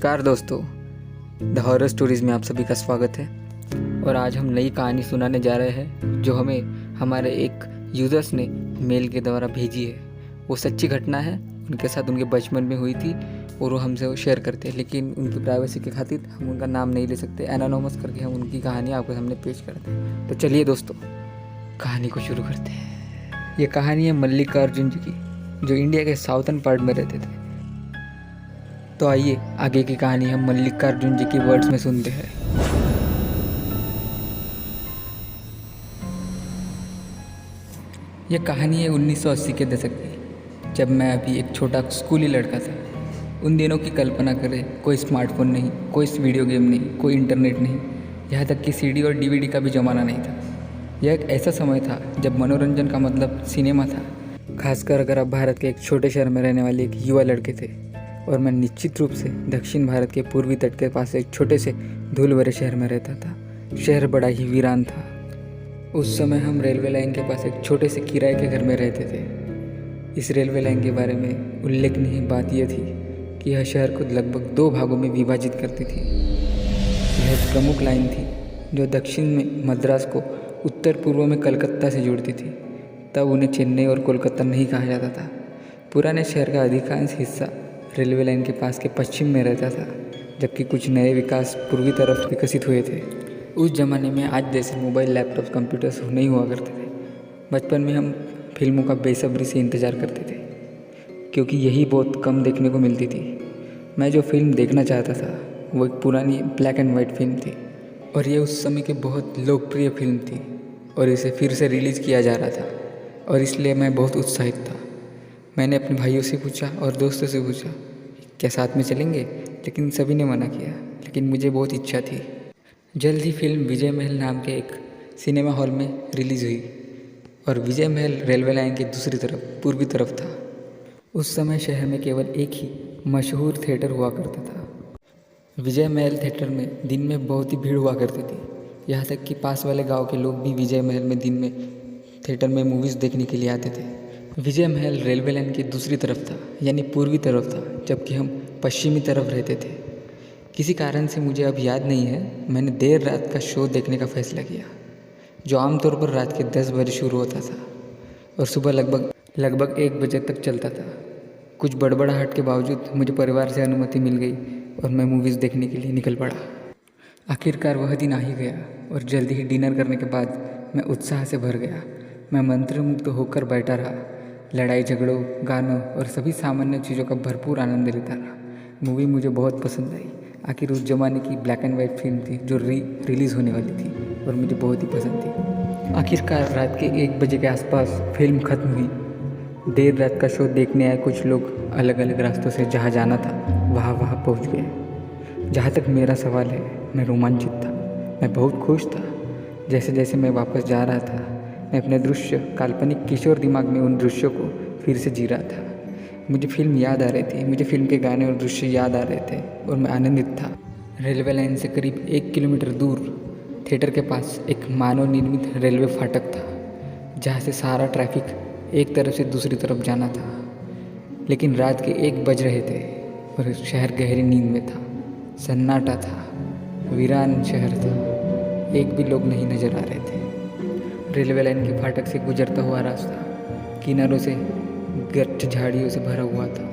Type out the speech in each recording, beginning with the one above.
नमस्कार दोस्तों, the horror stories में आप सभी का स्वागत है। और आज हम नई कहानी सुनाने जा रहे हैं जो हमें हमारे एक यूज़र्स ने मेल के द्वारा भेजी है। वो सच्ची घटना है, उनके साथ उनके बचपन में हुई थी और वो हमसे वो शेयर करते हैं, लेकिन उनकी प्राइवेसी के खातिर हम उनका नाम नहीं ले सकते। एनोनिमस करके हम उनकी कहानी आपके सामने पेश करते हैं। तो चलिए दोस्तों, कहानी को शुरू करते हैं। ये कहानी है मल्लिकार्जुन जी की, जो इंडिया के साउथर्न पार्ट में रहते थे। तो आइए आगे की कहानी हम मल्लिकार्जुन जी की वर्ड्स में सुनते हैं। यह कहानी है 1980 के दशक की, जब मैं अभी एक छोटा स्कूली लड़का था। उन दिनों की कल्पना करें, कोई स्मार्टफोन नहीं, कोई वीडियो गेम नहीं, कोई इंटरनेट नहीं, यहाँ तक कि सीडी और डीवीडी का भी ज़माना नहीं था। यह एक ऐसा समय था जब मनोरंजन का मतलब सिनेमा था, खासकर अगर आप भारत के एक छोटे शहर में रहने वाले एक युवा लड़के थे। और मैं निश्चित रूप से दक्षिण भारत के पूर्वी तट के पास एक छोटे से धूल भरे शहर में रहता था। शहर बड़ा ही वीरान था। उस समय हम रेलवे लाइन के पास एक छोटे से किराए के घर में रहते थे। इस रेलवे लाइन के बारे में उल्लेखनीय बात यह थी कि यह शहर को लगभग 2 भागों में विभाजित करती थी। यह एक प्रमुख लाइन थी जो दक्षिण में मद्रास को उत्तर पूर्व में कलकत्ता से जोड़ती थी। तब उन्हें चेन्नई और कोलकाता नहीं कहा जाता था। पुराने शहर का अधिकांश हिस्सा रेलवे लाइन के पास के पश्चिम में रहता था, जबकि कुछ नए विकास पूर्वी तरफ विकसित हुए थे। उस ज़माने में आज जैसे मोबाइल, लैपटॉप, कंप्यूटर्स नहीं हुआ करते थे। बचपन में हम फिल्मों का बेसब्री से इंतज़ार करते थे, क्योंकि यही बहुत कम देखने को मिलती थी। मैं जो फिल्म देखना चाहता था वो एक पुरानी ब्लैक एंड वाइट फिल्म थी, और ये उस समय की बहुत लोकप्रिय फिल्म थी और इसे फिर से रिलीज़ किया जा रहा था, और इसलिए मैं बहुत उत्साहित था। मैंने अपने भाइयों से पूछा और दोस्तों से पूछा क्या साथ में चलेंगे, लेकिन सभी ने मना किया। लेकिन मुझे बहुत इच्छा थी। जल्द ही फिल्म विजय महल नाम के एक सिनेमा हॉल में रिलीज़ हुई, और विजय महल रेलवे लाइन की दूसरी तरफ पूर्वी तरफ था। उस समय शहर में केवल एक ही मशहूर थिएटर हुआ करता था। विजय महल थिएटर में दिन में बहुत ही भीड़ हुआ करती थी। यहाँ तक कि पास वाले गाँव के लोग भी विजय महल में दिन में थिएटर में मूवीज़ देखने के लिए आते थे। विजय महल रेलवे लाइन की दूसरी तरफ था, यानी पूर्वी तरफ था, जबकि हम पश्चिमी तरफ रहते थे। किसी कारण से मुझे अब याद नहीं है, मैंने देर रात का शो देखने का फैसला किया, जो आमतौर पर रात के 10 बजे शुरू होता था और सुबह लगभग 1 बजे तक चलता था। कुछ बड़बड़ाहट के बावजूद मुझे परिवार से अनुमति मिल गई और मैं मूवीज़ देखने के लिए निकल पड़ा। आखिरकार वह दिन आ ही गया, और जल्दी ही डिनर करने के बाद मैं उत्साह से भर गया। मैं मंत्रमुग्ध होकर बैठा रहा, लड़ाई झगड़ों, गानों और सभी सामान्य चीज़ों का भरपूर आनंद लेता रहा। मूवी मुझे बहुत पसंद आई। आखिर उस ज़माने की ब्लैक एंड वाइट फिल्म थी जो रिलीज़ होने वाली थी और मुझे बहुत ही पसंद थी। आखिरकार रात के 1 बजे के आसपास फिल्म खत्म हुई। देर रात का शो देखने आए कुछ लोग अलग अलग रास्तों से जहाँ जाना था वहाँ पहुँच गए। जहाँ तक मेरा सवाल है, मैं रोमांचित था, मैं बहुत खुश था। जैसे जैसे मैं वापस जा रहा था, मैं अपने काल्पनिक किशोर दिमाग में उन दृश्यों को फिर से जी रहा था। मुझे फिल्म याद आ रही थी, मुझे फिल्म के गाने और दृश्य याद आ रहे थे, और मैं आनंदित था। रेलवे लाइन से करीब 1 किलोमीटर दूर थिएटर के पास एक मानव निर्मित रेलवे फाटक था, जहाँ से सारा ट्रैफिक एक तरफ से दूसरी तरफ जाना था। लेकिन रात के 1 बज रहे थे और शहर गहरी नींद में था। सन्नाटा था, वीरान शहर था, एक भी लोग नहीं नजर आ रहे थे। रेलवे लाइन के फाटक से गुजरता हुआ रास्ता किनारों से गट्ठ झाड़ियों से भरा हुआ था।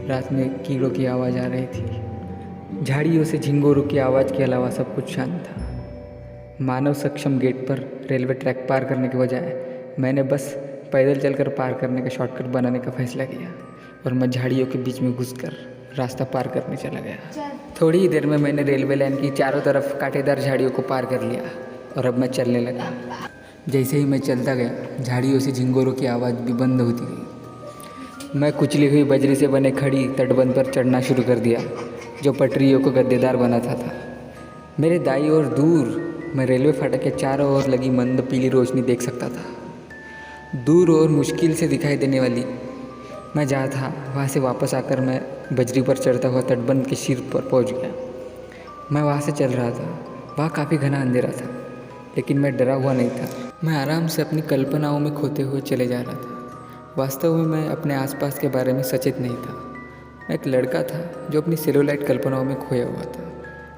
रात में कीड़ों की आवाज़ आ रही थी। झाड़ियों से झिंगोरों की आवाज़ के अलावा सब कुछ शांत था। मानव सक्षम गेट पर रेलवे ट्रैक पार करने के बजाय मैंने बस पैदल चलकर पार करने का शॉर्टकट बनाने का फैसला किया, और मैं झाड़ियों के बीच में घुसकर रास्ता पार करने चला गया। थोड़ी ही देर में मैंने रेलवे लाइन की चारों तरफ कांटेदार झाड़ियों को पार कर लिया, और अब मैं चलने लगा। जैसे ही मैं चलता गया, झाड़ियों से झिंगोरों की आवाज़ भी बंद होती गई। मैं कुचली हुई बजरी से बने खड़ी तटबंध पर चढ़ना शुरू कर दिया, जो पटरियों को गद्देदार बनाता था। मेरे दाईं ओर दूर मैं रेलवे फाटक के चारों ओर लगी मंद पीली रोशनी देख सकता था। दूर और मुश्किल से दिखाई देने वाली मैं जहाँ था वहाँ से वापस आकर मैं बजरी पर चढ़ता हुआ तटबंध के सिर पर पहुँच गया। मैं वहाँ से चल रहा था। वहाँ काफ़ी घना अंधेरा था, लेकिन मैं डरा हुआ नहीं था। मैं आराम से अपनी कल्पनाओं में खोते हुए चले जा रहा था। वास्तव में मैं अपने आसपास के बारे में सचेत नहीं था। मैं एक लड़का था जो अपनी सेलुलाइट कल्पनाओं में खोया हुआ था।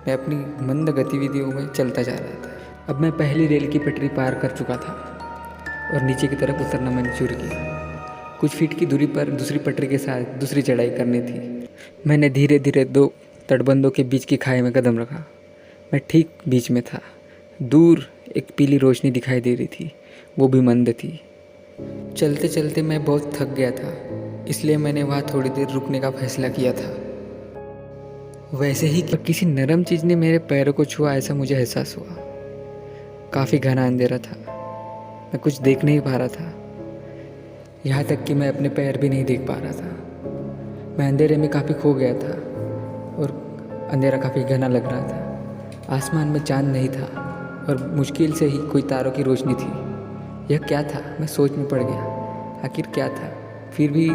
मैं अपनी मंद गतिविधियों में चलता जा रहा था। अब मैं पहली रेल की पटरी पार कर चुका था और नीचे की तरफ उतरना मैंने शुरू किया। कुछ फीट की दूरी पर दूसरी पटरी के साथ दूसरी चढ़ाई करनी थी। मैंने धीरे धीरे 2 तटबंधों के बीच की खाई में कदम रखा। मैं ठीक बीच में था। दूर एक पीली रोशनी दिखाई दे रही थी, वो भी मंद थी। चलते चलते मैं बहुत थक गया था, इसलिए मैंने वहाँ थोड़ी देर रुकने का फैसला किया था। वैसे ही किसी नरम चीज़ ने मेरे पैरों को छुआ, ऐसा मुझे एहसास हुआ। काफ़ी घना अंधेरा था, मैं कुछ देख नहीं पा रहा था। यहाँ तक कि मैं अपने पैर भी नहीं देख पा रहा था। मैं अंधेरे में काफ़ी खो गया था और अंधेरा काफ़ी घना लग रहा था। आसमान में चांद नहीं था और मुश्किल से ही कोई तारों की रोशनी थी। यह क्या था? मैं सोच में पड़ गया, आखिर क्या था? फिर भी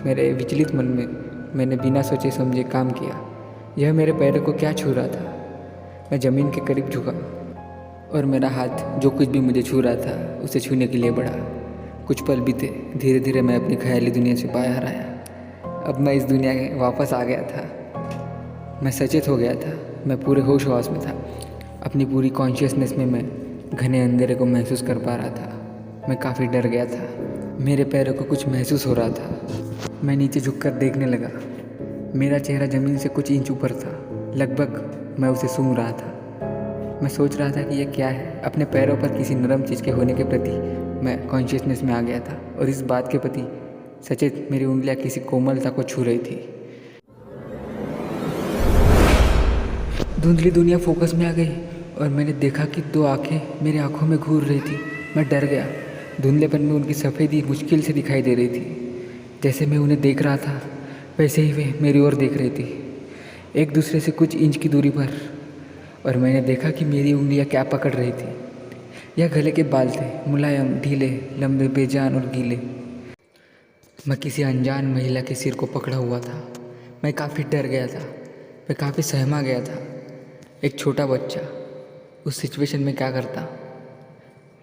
मेरे विचलित मन में मैंने बिना सोचे समझे काम किया। यह मेरे पैरों को क्या छू रहा था? मैं ज़मीन के करीब झुका और मेरा हाथ जो कुछ भी मुझे छू रहा था उसे छूने के लिए बढ़ा। कुछ पल बीते, धीरे धीरे मैं अपनी ख्याली दुनिया से बाहर आया। अब मैं इस दुनिया में वापस आ गया था। मैं सचेत हो गया था, मैं पूरे होश हवास में था। अपनी पूरी कॉन्शियसनेस में मैं घने अंधेरे को महसूस कर पा रहा था। मैं काफ़ी डर गया था। मेरे पैरों को कुछ महसूस हो रहा था। मैं नीचे झुककर देखने लगा। मेरा चेहरा ज़मीन से कुछ इंच ऊपर था, लगभग मैं उसे सूंघ रहा था। मैं सोच रहा था कि यह क्या है। अपने पैरों पर किसी नरम चीज़ के होने के प्रति मैं कॉन्शियसनेस में आ गया था और इस बात के प्रति सचेत मेरी उंगलियां किसी कोमलता को छू रही थी। धुंधली दुनिया फोकस में आ गई और मैंने देखा कि 2 आंखें मेरी आंखों में घूर रही थी। मैं डर गया। धुंधलेपन में उनकी सफ़ेदी मुश्किल से दिखाई दे रही थी। जैसे मैं उन्हें देख रहा था वैसे ही वे मेरी ओर देख रही थी, एक दूसरे से कुछ इंच की दूरी पर। और मैंने देखा कि मेरी उंगलियां क्या पकड़ रही थी। यह गले के बाल थे, मुलायम, ढीले, लंबे, बेजान और गीले। मैं किसी अनजान महिला के सिर को पकड़ा हुआ था। मैं काफ़ी डर गया था, मैं काफ़ी सहमा गया था। एक छोटा बच्चा उस सिचुएशन में क्या करता?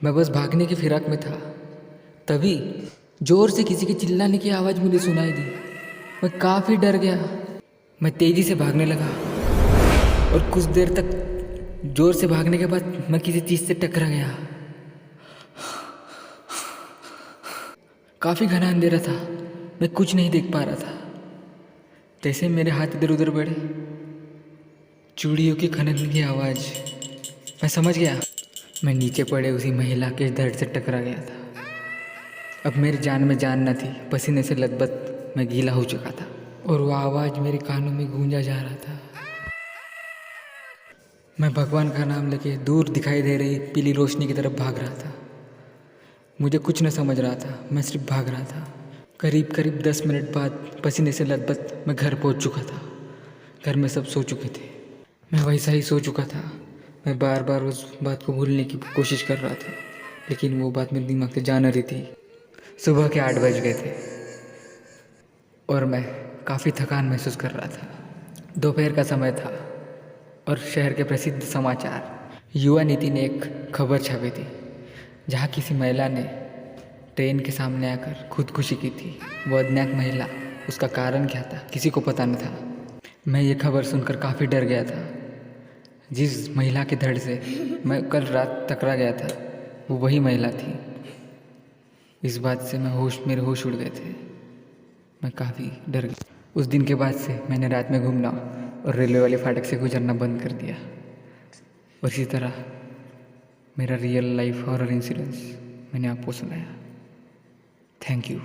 मैं बस भागने की फिराक में था। तभी जोर से किसी के चिल्लाने की आवाज़ मुझे सुनाई दी। मैं काफ़ी डर गया। मैं तेज़ी से भागने लगा और कुछ देर तक जोर से भागने के बाद मैं किसी चीज़ से टकरा गया। काफ़ी घना अंधेरा था, मैं कुछ नहीं देख पा रहा था। जैसे मेरे हाथ इधर उधर बढ़े, चूड़ियों की खनन की आवाज़, मैं समझ गया। मैं नीचे पड़े उसी महिला के धड़ से टकरा गया था। अब मेरी जान में जान न थी। पसीने से लथपथ मैं गीला हो चुका था और वह आवाज़ मेरे कानों में गूंजा जा रहा था। मैं भगवान का नाम लेके दूर दिखाई दे रही पीली रोशनी की तरफ भाग रहा था। मुझे कुछ न समझ रहा था, मैं सिर्फ भाग रहा था। करीब 10 मिनट बाद पसीने से लथपथ मैं घर पहुंच चुका था। घर में सब सो चुके थे, मैं वैसा ही सो चुका था। मैं बार बार उस बात को भूलने की कोशिश कर रहा था, लेकिन वो बात मेरे दिमाग से जा न रही थी। सुबह के 8 बज गए थे और मैं काफ़ी थकान महसूस कर रहा था। दोपहर का समय था और शहर के प्रसिद्ध समाचार युवा नीति ने एक खबर छापी थी, जहाँ किसी महिला ने ट्रेन के सामने आकर खुदकुशी की थी। वो अज्ञात महिला, उसका कारण क्या था किसी को पता न था। मैं ये खबर सुनकर काफ़ी डर गया था। जिस महिला के धड़ से मैं कल रात टकरा गया था, वो वही महिला थी। इस बात से मेरे होश उड़ गए थे। मैं काफ़ी डर गया। उस दिन के बाद से मैंने रात में घूमना और रेलवे वाले फाटक से गुजरना बंद कर दिया। और इसी तरह मेरा रियल लाइफ हॉरर इंसिडेंस मैंने आपको सुनाया। Thank you.